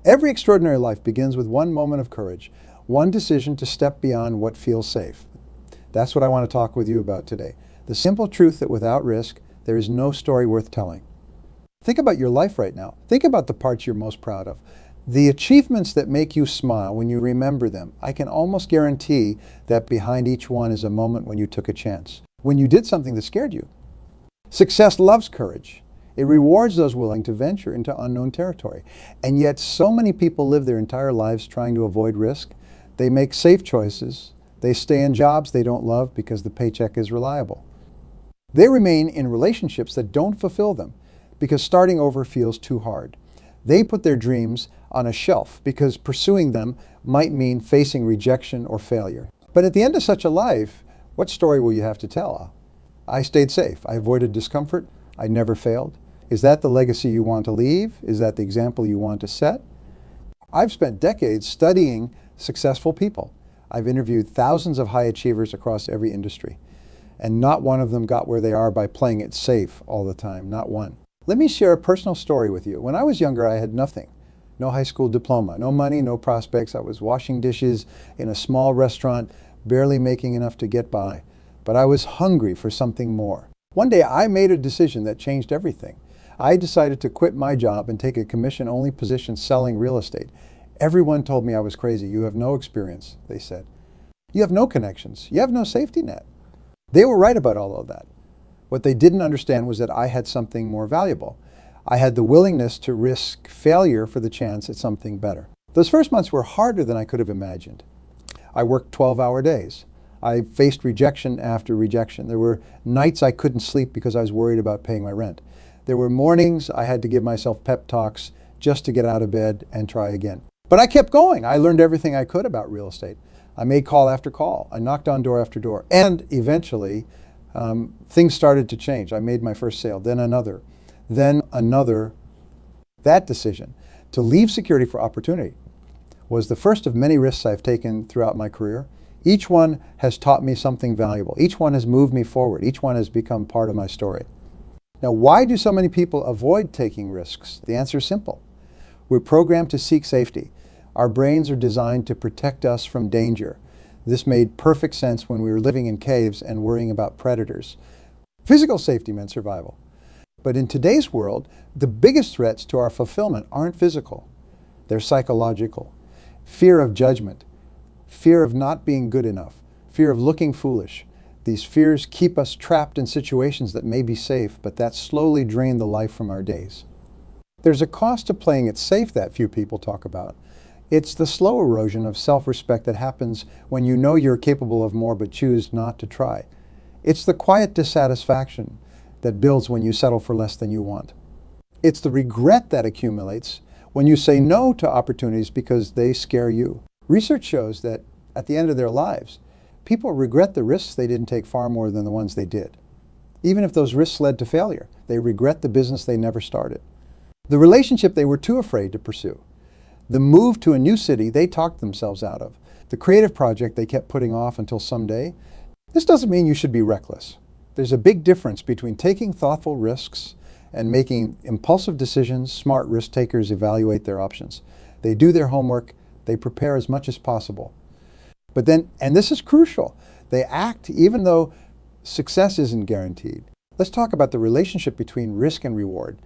Every extraordinary life begins with one moment of courage, one decision to step beyond what feels safe. That's what I want to talk with you about today. The simple truth that without risk, there is no story worth telling. Think about your life right now. Think about the parts you're most proud of. The achievements that make you smile when you remember them. I can almost guarantee that behind each one is a moment when you took a chance, when you did something that scared you. Success loves courage. It rewards those willing to venture into unknown territory. And yet so many people live their entire lives trying to avoid risk. They make safe choices. They stay in jobs they don't love because the paycheck is reliable. They remain in relationships that don't fulfill them because starting over feels too hard. They put their dreams on a shelf because pursuing them might mean facing rejection or failure. But at the end of such a life, what story will you have to tell? I stayed safe. I avoided discomfort. I never failed. Is that the legacy you want to leave? Is that the example you want to set? I've spent decades studying successful people. I've interviewed thousands of high achievers across every industry, and not one of them got where they are by playing it safe all the time, not one. Let me share a personal story with you. When I was younger, I had nothing. No high school diploma, no money, no prospects. I was washing dishes in a small restaurant, barely making enough to get by. But I was hungry for something more. One day I made a decision that changed everything. I decided to quit my job and take a commission-only position selling real estate. Everyone told me I was crazy. You have no experience, they said. You have no connections. You have no safety net. They were right about all of that. What they didn't understand was that I had something more valuable. I had the willingness to risk failure for the chance at something better. Those first months were harder than I could have imagined. I worked 12-hour days. I faced rejection after rejection. There were nights I couldn't sleep because I was worried about paying my rent. There were mornings I had to give myself pep talks just to get out of bed and try again. But I kept going. I learned everything I could about real estate. I made call after call. I knocked on door after door. And eventually, things started to change. I made my first sale, then another, then another. That decision to leave security for opportunity was the first of many risks I've taken throughout my career. Each one has taught me something valuable. Each one has moved me forward. Each one has become part of my story. Now, why do so many people avoid taking risks? The answer is simple. We're programmed to seek safety. Our brains are designed to protect us from danger. This made perfect sense when we were living in caves and worrying about predators. Physical safety meant survival. But in today's world, the biggest threats to our fulfillment aren't physical. They're psychological. Fear of judgment, fear of not being good enough, fear of looking foolish. These fears keep us trapped in situations that may be safe, but that slowly drain the life from our days. There's a cost to playing it safe that few people talk about. It's the slow erosion of self-respect that happens when you know you're capable of more but choose not to try. It's the quiet dissatisfaction that builds when you settle for less than you want. It's the regret that accumulates when you say no to opportunities because they scare you. Research shows that at the end of their lives, people regret the risks they didn't take far more than the ones they did. Even if those risks led to failure, they regret the business they never started. The relationship they were too afraid to pursue. The move to a new city they talked themselves out of. The creative project they kept putting off until someday. This doesn't mean you should be reckless. There's a big difference between taking thoughtful risks and making impulsive decisions. Smart risk takers evaluate their options. They do their homework. They prepare as much as possible. But then, and this is crucial, they act even though success isn't guaranteed. Let's talk about the relationship between risk and reward.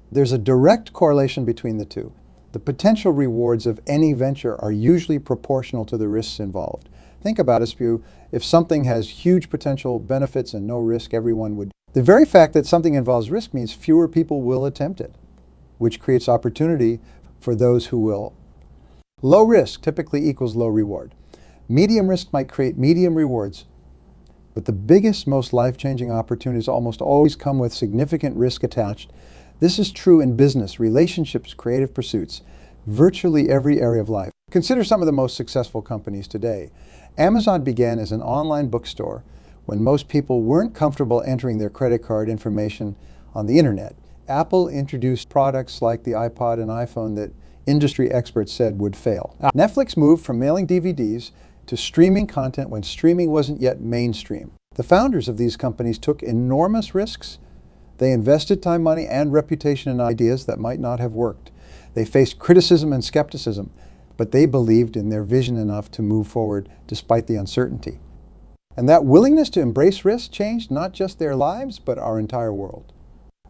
There's a direct correlation between the two. The potential rewards of any venture are usually proportional to the risks involved. Think about it, if something has huge potential benefits and no risk, everyone would. The very fact that something involves risk means fewer people will attempt it, which creates opportunity for those who will. Low risk typically equals low reward. Medium risk might create medium rewards, but the biggest, most life-changing opportunities almost always come with significant risk attached. This is true in business, relationships, creative pursuits, virtually every area of life. Consider some of the most successful companies today. Amazon began as an online bookstore when most people weren't comfortable entering their credit card information on the internet. Apple introduced products like the iPod and iPhone that industry experts said would fail. Netflix moved from mailing DVDs to streaming content when streaming wasn't yet mainstream. The founders of these companies took enormous risks. They invested time, money, and reputation in ideas that might not have worked. They faced criticism and skepticism, but they believed in their vision enough to move forward despite the uncertainty. And that willingness to embrace risk changed not just their lives, but our entire world.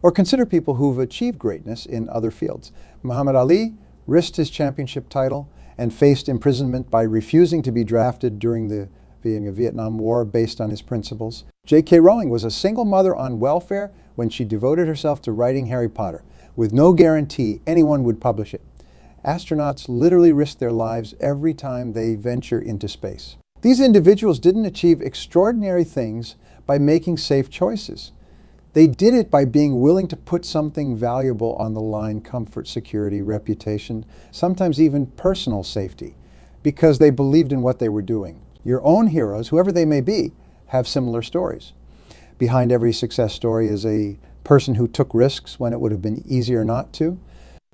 Or consider people who've achieved greatness in other fields. Muhammad Ali risked his championship title and faced imprisonment by refusing to be drafted during the Vietnam War based on his principles. J.K. Rowling was a single mother on welfare when she devoted herself to writing Harry Potter, with no guarantee anyone would publish it. Astronauts literally risk their lives every time they venture into space. These individuals didn't achieve extraordinary things by making safe choices. They did it by being willing to put something valuable on the line: comfort, security, reputation, sometimes even personal safety, because they believed in what they were doing. Your own heroes, whoever they may be, have similar stories. Behind every success story is a person who took risks when it would have been easier not to.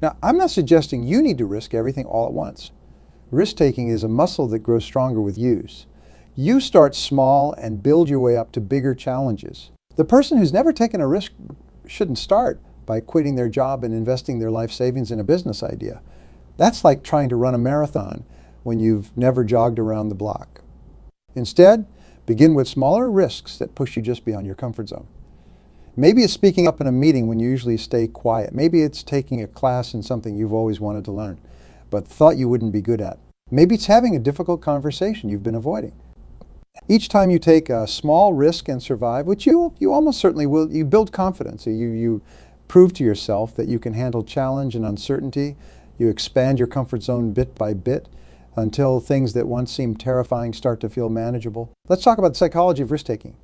Now, I'm not suggesting you need to risk everything all at once. Risk-taking is a muscle that grows stronger with use. You start small and build your way up to bigger challenges. The person who's never taken a risk shouldn't start by quitting their job and investing their life savings in a business idea. That's like trying to run a marathon when you've never jogged around the block. Instead, begin with smaller risks that push you just beyond your comfort zone. Maybe it's speaking up in a meeting when you usually stay quiet. Maybe it's taking a class in something you've always wanted to learn, but thought you wouldn't be good at. Maybe it's having a difficult conversation you've been avoiding. Each time you take a small risk and survive, which you almost certainly will, you build confidence. You prove to yourself that you can handle challenge and uncertainty. You expand your comfort zone bit by bit until things that once seemed terrifying start to feel manageable. Let's talk about the psychology of risk-taking.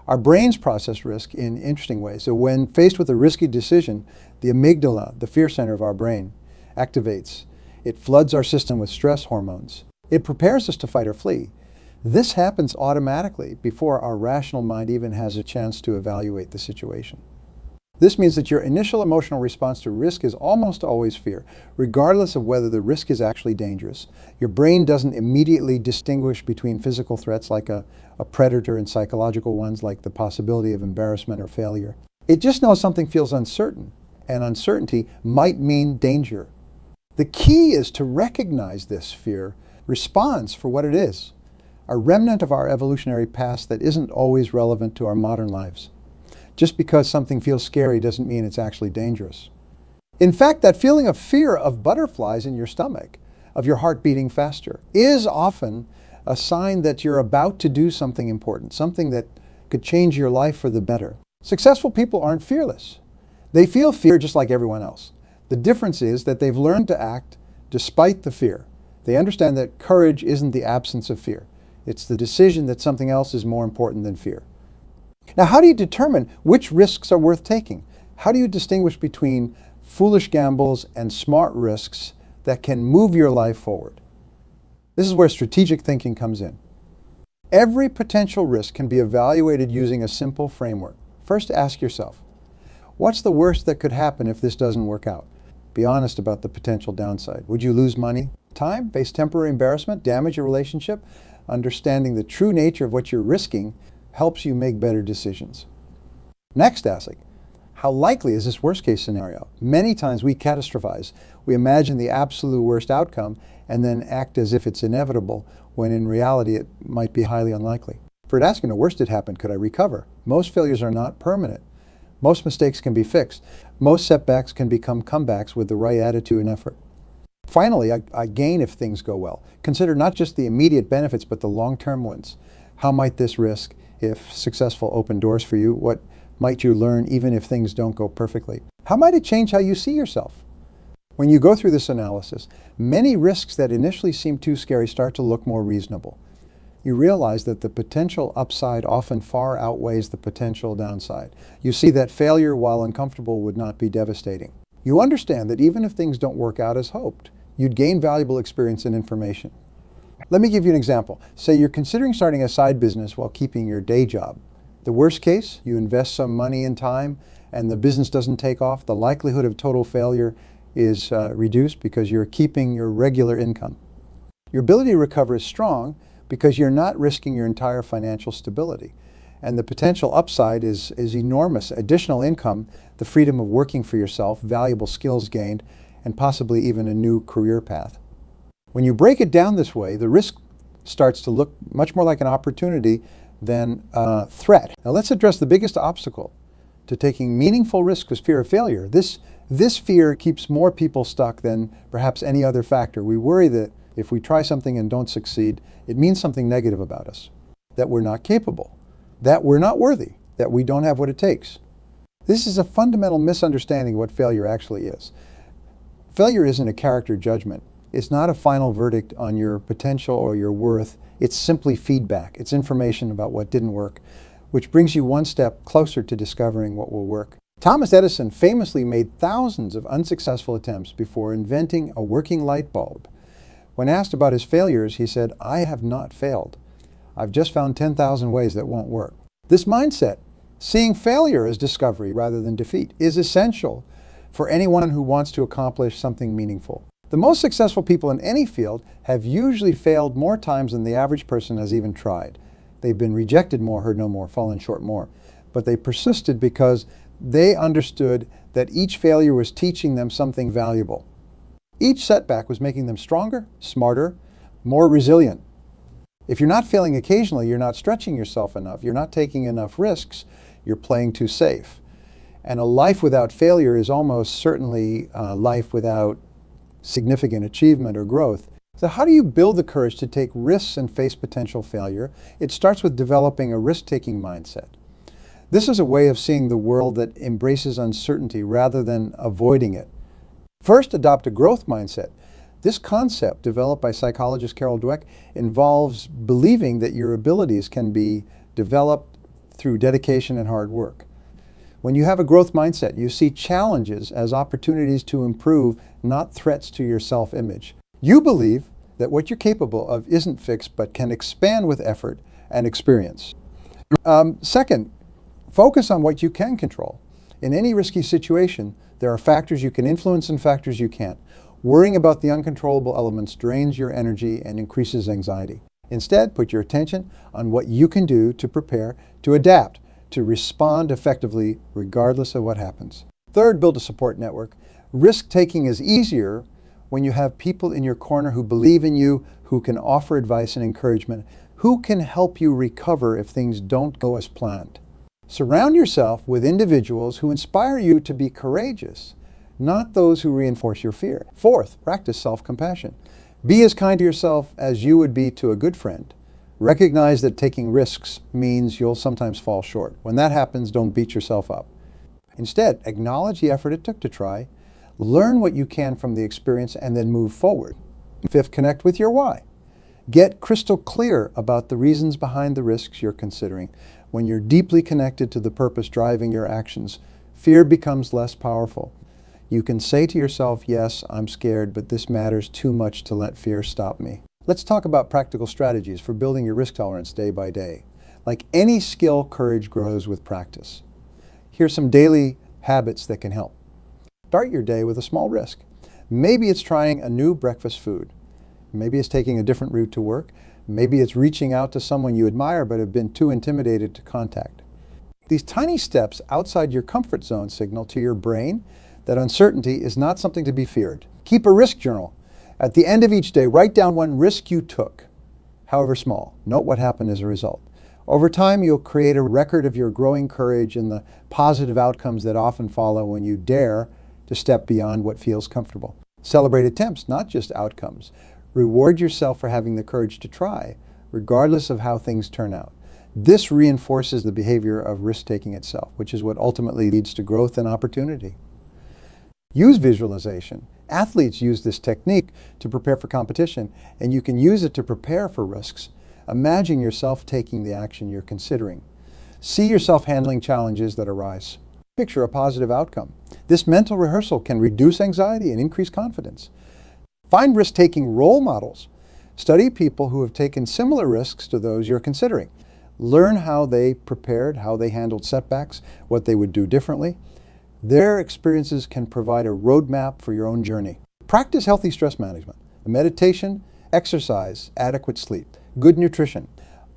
Our brains process risk in interesting ways. So when faced with a risky decision, the amygdala, the fear center of our brain, activates. It floods our system with stress hormones. It prepares us to fight or flee. This happens automatically before our rational mind even has a chance to evaluate the situation. This means that your initial emotional response to risk is almost always fear, regardless of whether the risk is actually dangerous. Your brain doesn't immediately distinguish between physical threats like a predator and psychological ones like the possibility of embarrassment or failure. It just knows something feels uncertain, and uncertainty might mean danger. The key is to recognize this fear response for what it is, a remnant of our evolutionary past that isn't always relevant to our modern lives. Just because something feels scary doesn't mean it's actually dangerous. In fact, that feeling of fear of butterflies in your stomach, of your heart beating faster, is often a sign that you're about to do something important, something that could change your life for the better. Successful people aren't fearless. They feel fear just like everyone else. The difference is that they've learned to act despite the fear. They understand that courage isn't the absence of fear. It's the decision that something else is more important than fear. Now, how do you determine which risks are worth taking? How do you distinguish between foolish gambles and smart risks that can move your life forward? This is where strategic thinking comes in. Every potential risk can be evaluated using a simple framework. First, ask yourself, what's the worst that could happen if this doesn't work out? Be honest about the potential downside. Would you lose money, time, face temporary embarrassment, damage your relationship? Understanding the true nature of what you're risking helps you make better decisions. Next, ask, how likely is this worst case scenario? Many times we catastrophize. We imagine the absolute worst outcome and then act as if it's inevitable, when in reality it might be highly unlikely. For asking the worst did happen, could I recover? Most failures are not permanent. Most mistakes can be fixed. Most setbacks can become comebacks with the right attitude and effort. Finally, I gain if things go well. Consider not just the immediate benefits, but the long-term ones. How might this risk, if successful, open doors for you? What might you learn even if things don't go perfectly? How might it change how you see yourself? When you go through this analysis, many risks that initially seem too scary start to look more reasonable. You realize that the potential upside often far outweighs the potential downside. You see that failure, while uncomfortable, would not be devastating. You understand that even if things don't work out as hoped, you'd gain valuable experience and information. Let me give you an example. Say you're considering starting a side business while keeping your day job. The worst case, you invest some money and time and the business doesn't take off. The likelihood of total failure is reduced because you're keeping your regular income. Your ability to recover is strong because you're not risking your entire financial stability. And the potential upside is enormous. Additional income, the freedom of working for yourself, valuable skills gained, and possibly even a new career path. When you break it down this way, the risk starts to look much more like an opportunity than a threat. Now let's address the biggest obstacle to taking meaningful risks is fear of failure. This fear keeps more people stuck than perhaps any other factor. We worry that if we try something and don't succeed, it means something negative about us, that we're not capable, that we're not worthy, that we don't have what it takes. This is a fundamental misunderstanding of what failure actually is. Failure isn't a character judgment. It's not a final verdict on your potential or your worth. It's simply feedback. It's information about what didn't work, which brings you one step closer to discovering what will work. Thomas Edison famously made thousands of unsuccessful attempts before inventing a working light bulb. When asked about his failures, he said, "I have not failed. I've just found 10,000 ways that won't work." This mindset, seeing failure as discovery rather than defeat, is essential for anyone who wants to accomplish something meaningful. The most successful people in any field have usually failed more times than the average person has even tried. They've been rejected more, heard no more, fallen short more. But they persisted because they understood that each failure was teaching them something valuable. Each setback was making them stronger, smarter, more resilient. If you're not failing occasionally, you're not stretching yourself enough, you're not taking enough risks, you're playing too safe. And a life without failure is almost certainly a life without significant achievement or growth. So how do you build the courage to take risks and face potential failure? It starts with developing a risk-taking mindset. This is a way of seeing the world that embraces uncertainty rather than avoiding it. First, adopt a growth mindset. This concept, developed by psychologist Carol Dweck, involves believing that your abilities can be developed through dedication and hard work. When you have a growth mindset, you see challenges as opportunities to improve, not threats to your self-image. You believe that what you're capable of isn't fixed but can expand with effort and experience. Second, focus on what you can control. In any risky situation, there are factors you can influence and factors you can't. Worrying about the uncontrollable elements drains your energy and increases anxiety. Instead, put your attention on what you can do to prepare, to adapt, to respond effectively regardless of what happens. Third, build a support network. Risk-taking is easier when you have people in your corner who believe in you, who can offer advice and encouragement, who can help you recover if things don't go as planned. Surround yourself with individuals who inspire you to be courageous, not those who reinforce your fear. Fourth, practice self-compassion. Be as kind to yourself as you would be to a good friend. Recognize that taking risks means you'll sometimes fall short. When that happens, don't beat yourself up. Instead, acknowledge the effort it took to try, learn what you can from the experience, and then move forward. Fifth, connect with your why. Get crystal clear about the reasons behind the risks you're considering. When you're deeply connected to the purpose driving your actions, fear becomes less powerful. You can say to yourself, yes, I'm scared, but this matters too much to let fear stop me. Let's talk about practical strategies for building your risk tolerance day by day. Like any skill, courage grows with practice. Here's some daily habits that can help. Start your day with a small risk. Maybe it's trying a new breakfast food. Maybe it's taking a different route to work. Maybe it's reaching out to someone you admire but have been too intimidated to contact. These tiny steps outside your comfort zone signal to your brain that uncertainty is not something to be feared. Keep a risk journal. At the end of each day, write down one risk you took, however small. Note what happened as a result. Over time, you'll create a record of your growing courage and the positive outcomes that often follow when you dare to step beyond what feels comfortable. Celebrate attempts, not just outcomes. Reward yourself for having the courage to try, regardless of how things turn out. This reinforces the behavior of risk-taking itself, which is what ultimately leads to growth and opportunity. Use visualization. Athletes use this technique to prepare for competition, and you can use it to prepare for risks. Imagine yourself taking the action you're considering. See yourself handling challenges that arise. Picture a positive outcome. This mental rehearsal can reduce anxiety and increase confidence. Find risk-taking role models. Study people who have taken similar risks to those you're considering. Learn how they prepared, how they handled setbacks, what they would do differently. Their experiences can provide a roadmap for your own journey. Practice healthy stress management, meditation, exercise, adequate sleep, good nutrition.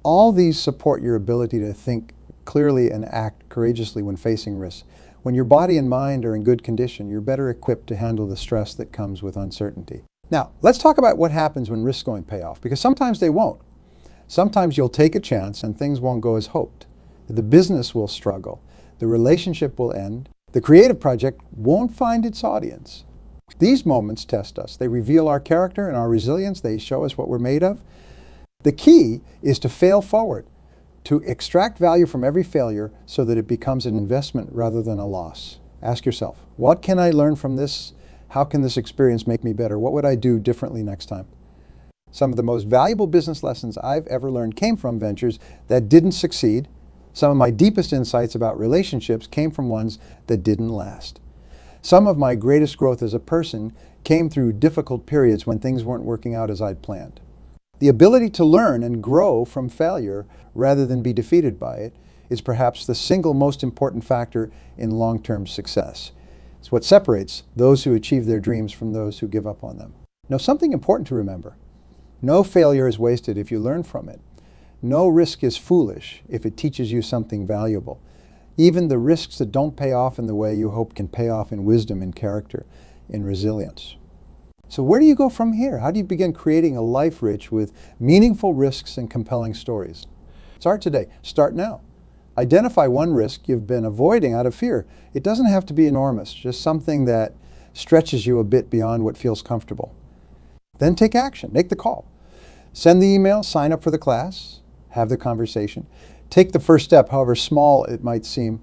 All these support your ability to think clearly and act courageously when facing risks. When your body and mind are in good condition, you're better equipped to handle the stress that comes with uncertainty. Now, let's talk about what happens when risks don't pay off, because sometimes they won't. Sometimes you'll take a chance and things won't go as hoped. The business will struggle. The relationship will end. The creative project won't find its audience. These moments test us. They reveal our character and our resilience. They show us what we're made of. The key is to fail forward, to extract value from every failure so that it becomes an investment rather than a loss. Ask yourself, what can I learn from this? How can this experience make me better? What would I do differently next time? Some of the most valuable business lessons I've ever learned came from ventures that didn't succeed. Some of my deepest insights about relationships came from ones that didn't last. Some of my greatest growth as a person came through difficult periods when things weren't working out as I'd planned. The ability to learn and grow from failure rather than be defeated by it is perhaps the single most important factor in long-term success. It's what separates those who achieve their dreams from those who give up on them. Now, something important to remember. No failure is wasted if you learn from it. No risk is foolish if it teaches you something valuable. Even the risks that don't pay off in the way you hope can pay off in wisdom, in character, in resilience. So where do you go from here? How do you begin creating a life rich with meaningful risks and compelling stories? Start today. Start now. Identify one risk you've been avoiding out of fear. It doesn't have to be enormous, just something that stretches you a bit beyond what feels comfortable. Then take action. Make the call. Send the email, sign up for the class, have the conversation. Take the first step, however small it might seem.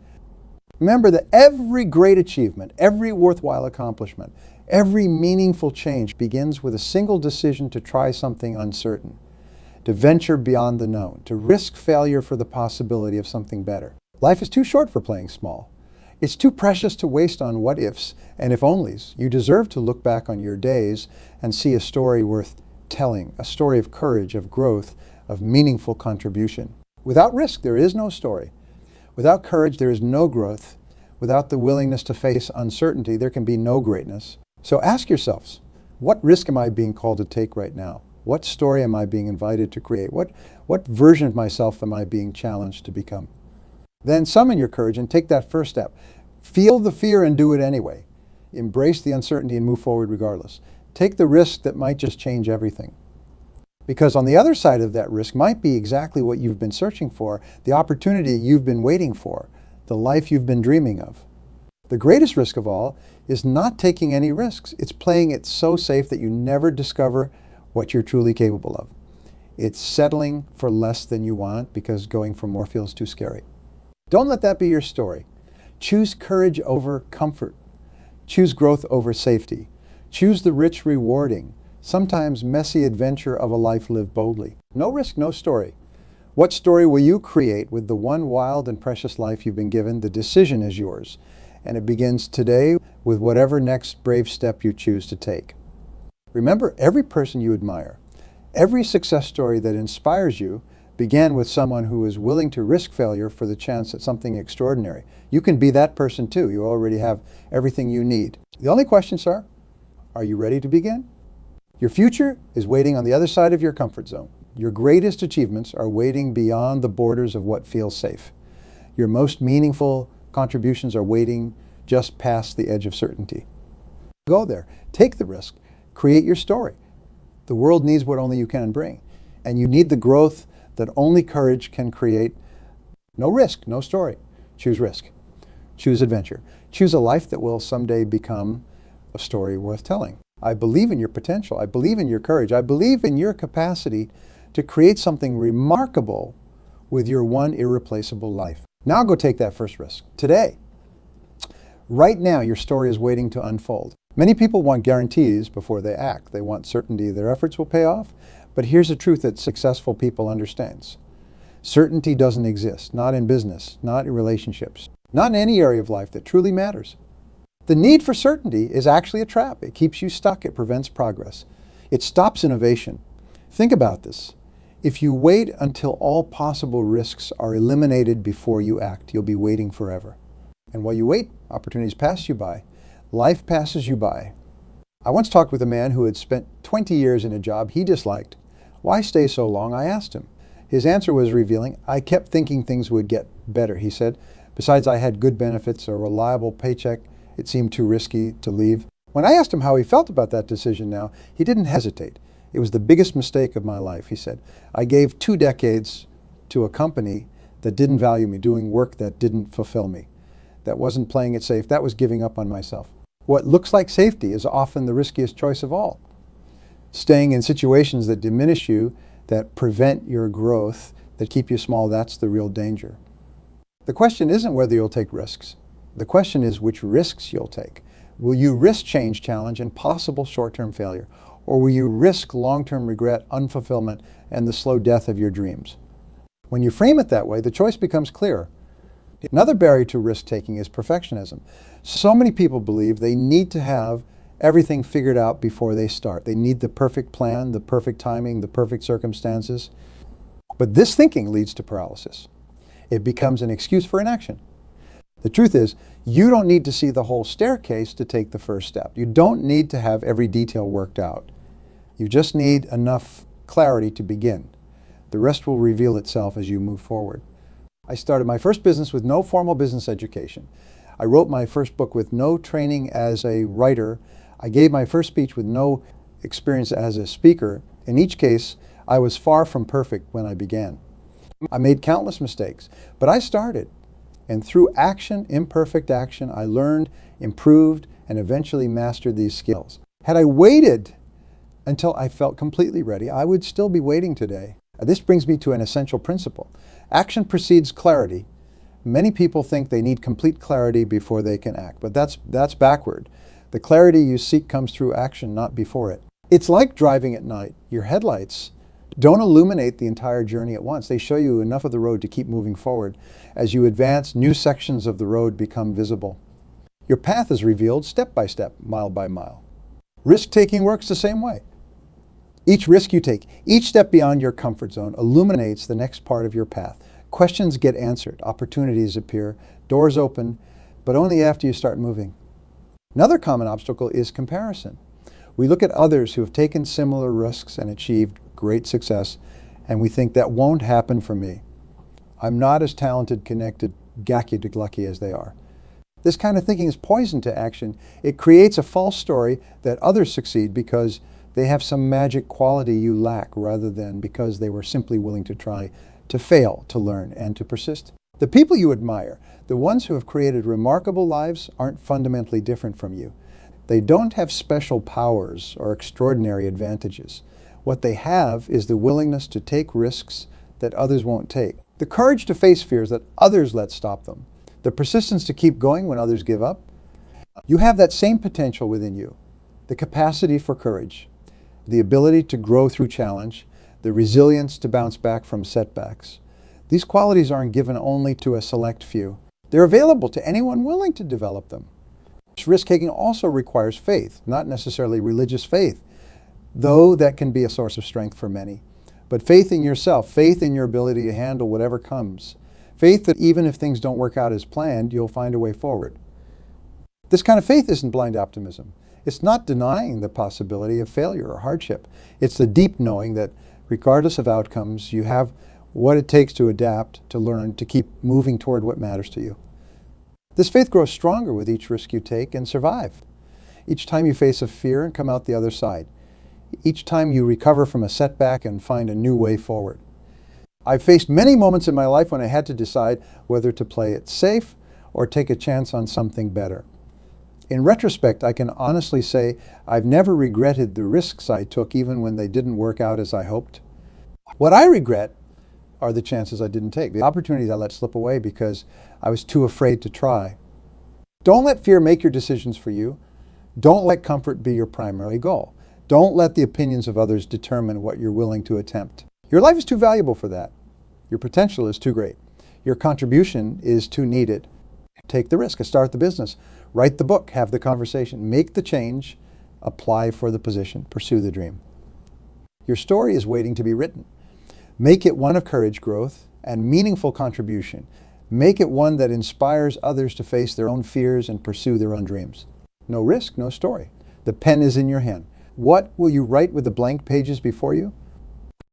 Remember that every great achievement, every worthwhile accomplishment, every meaningful change begins with a single decision to try something uncertain, to venture beyond the known, to risk failure for the possibility of something better. Life is too short for playing small. It's too precious to waste on what ifs and if onlys. You deserve to look back on your days and see a story worth telling, a story of courage, of growth, of meaningful contribution. Without risk, there is no story. Without courage, there is no growth. Without the willingness to face uncertainty, there can be no greatness. So ask yourselves, what risk am I being called to take right now? What story am I being invited to create? What version of myself am I being challenged to become? Then summon your courage and take that first step. Feel the fear and do it anyway. Embrace the uncertainty and move forward regardless. Take the risk that might just change everything. Because on the other side of that risk might be exactly what you've been searching for, the opportunity you've been waiting for, the life you've been dreaming of. The greatest risk of all is not taking any risks. It's playing it so safe that you never discover what you're truly capable of. It's settling for less than you want because going for more feels too scary. Don't let that be your story. Choose courage over comfort. Choose growth over safety. Choose the rich, rewarding, sometimes messy adventure of a life lived boldly. No risk, no story. What story will you create with the one wild and precious life you've been given? The decision is yours, and it begins today with whatever next brave step you choose to take. Remember, every person you admire, every success story that inspires you began with someone who is willing to risk failure for the chance at something extraordinary. You can be that person too. You already have everything you need. The only questions are you ready to begin? Your future is waiting on the other side of your comfort zone. Your greatest achievements are waiting beyond the borders of what feels safe. Your most meaningful contributions are waiting just past the edge of certainty. Go there. Take the risk. Create your story. The world needs what only you can bring. And you need the growth that only courage can create. No risk, no story. Choose risk. Choose adventure. Choose a life that will someday become a story worth telling. I believe in your potential. I believe in your courage. I believe in your capacity to create something remarkable with your one irreplaceable life. Now go take that first risk. Today. Right now, your story is waiting to unfold. Many people want guarantees before they act. They want certainty their efforts will pay off. But here's a truth that successful people understand. Certainty doesn't exist, not in business, not in relationships, not in any area of life that truly matters. The need for certainty is actually a trap. It keeps you stuck. It prevents progress. It stops innovation. Think about this. If you wait until all possible risks are eliminated before you act, you'll be waiting forever. And while you wait, opportunities pass you by. Life passes you by. I once talked with a man who had spent 20 years in a job he disliked. Why stay so long? I asked him. His answer was revealing. I kept thinking things would get better, he said, Besides, I had good benefits, a reliable paycheck. It seemed too risky to leave. When I asked him how he felt about that decision now, he didn't hesitate. It was the biggest mistake of my life, he said. I gave 2 decades to a company that didn't value me, doing work that didn't fulfill me, that wasn't playing it safe. That was giving up on myself. What looks like safety is often the riskiest choice of all. Staying in situations that diminish you, that prevent your growth, that keep you small, that's the real danger. The question isn't whether you'll take risks. The question is which risks you'll take. Will you risk change, challenge, and possible short-term failure? Or will you risk long-term regret, unfulfillment, and the slow death of your dreams? When you frame it that way, the choice becomes clearer. Another barrier to risk-taking is perfectionism. So many people believe they need to have everything figured out before they start. They need the perfect plan, the perfect timing, the perfect circumstances. But this thinking leads to paralysis. It becomes an excuse for inaction. The truth is, you don't need to see the whole staircase to take the first step. You don't need to have every detail worked out. You just need enough clarity to begin. The rest will reveal itself as you move forward. I started my first business with no formal business education. I wrote my first book with no training as a writer. I gave my first speech with no experience as a speaker. In each case, I was far from perfect when I began. I made countless mistakes, but I started. And through action, imperfect action, I learned, improved, and eventually mastered these skills. Had I waited until I felt completely ready, I would still be waiting today. This brings me to an essential principle. Action precedes clarity. Many people think they need complete clarity before they can act, but that's backward. The clarity you seek comes through action, not before it. It's like driving at night. Your headlights don't illuminate the entire journey at once. They show you enough of the road to keep moving forward. As you advance, new sections of the road become visible. Your path is revealed step by step, mile by mile. Risk-taking works the same way. Each risk you take, each step beyond your comfort zone, illuminates the next part of your path. Questions get answered, opportunities appear, doors open, but only after you start moving. Another common obstacle is comparison. We look at others who have taken similar risks and achieved great success, and we think that won't happen for me. I'm not as talented, connected, gacky-lucky as they are. This kind of thinking is poison to action. It creates a false story that others succeed because they have some magic quality you lack, rather than because they were simply willing to try, to fail, to learn, and to persist. The people you admire, the ones who have created remarkable lives, aren't fundamentally different from you. They don't have special powers or extraordinary advantages. What they have is the willingness to take risks that others won't take, the courage to face fears that others let stop them, the persistence to keep going when others give up. You have that same potential within you, the capacity for courage, the ability to grow through challenge, the resilience to bounce back from setbacks. These qualities aren't given only to a select few. They're available to anyone willing to develop them. Risk-taking also requires faith, not necessarily religious faith, though that can be a source of strength for many. But faith in yourself, faith in your ability to handle whatever comes. Faith that even if things don't work out as planned, you'll find a way forward. This kind of faith isn't blind optimism. It's not denying the possibility of failure or hardship. It's the deep knowing that regardless of outcomes, you have what it takes to adapt, to learn, to keep moving toward what matters to you. This faith grows stronger with each risk you take and survive. Each time you face a fear and come out the other side. Each time you recover from a setback and find a new way forward. I've faced many moments in my life when I had to decide whether to play it safe or take a chance on something better. In retrospect, I can honestly say I've never regretted the risks I took, even when they didn't work out as I hoped. What I regret are the chances I didn't take, the opportunities I let slip away because I was too afraid to try. Don't let fear make your decisions for you. Don't let comfort be your primary goal. Don't let the opinions of others determine what you're willing to attempt. Your life is too valuable for that. Your potential is too great. Your contribution is too needed. Take the risk, start the business, write the book, have the conversation, make the change, apply for the position, pursue the dream. Your story is waiting to be written. Make it one of courage, growth, and meaningful contribution. Make it one that inspires others to face their own fears and pursue their own dreams. No risk, no story. The pen is in your hand. What will you write with the blank pages before you?